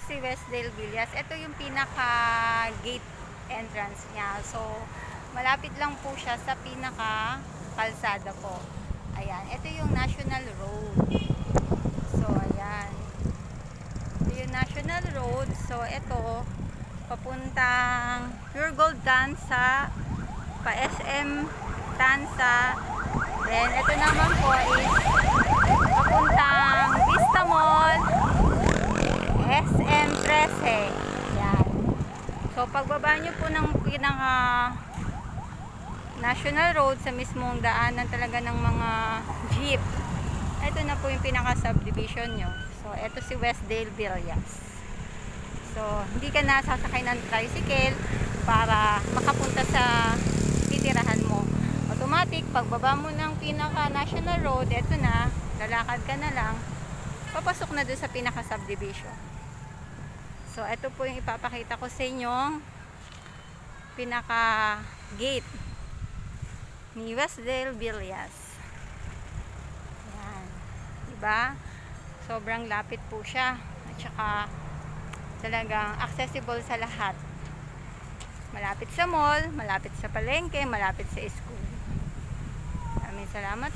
si Westdale Villas. Ito yung pinaka gate entrance niya. So, malapit lang po siya sa pinaka kalsada po. Ayan, ito yung National Road. So, ayan. Ito yung National Road. So, ito, papuntang Pure Gold Tansa, pa SM Tansa. Then, ito naman po is papuntang Vista Mall, SM 13. Yan. So, pagbaba nyo po ng pinaka National Road sa mismong daanan talaga ng mga jeep, ito na po yung pinaka subdivision nyo. So, ito si Westdale Villas. So, hindi ka na sasakay ng tricycle para makapunta sa titirahan mo. Automatic, pagbaba mo ng pinaka National Road, ito na, lalakad ka na lang, papasok na doon sa pinaka subdivision. So, ito po yung ipapakita ko sa inyong pinaka gate ni Westdale Villas. Yan. Diba? Sobrang lapit po siya. At saka, talagang accessible sa lahat. Malapit sa mall, malapit sa palengke, malapit sa school. Maraming salamat.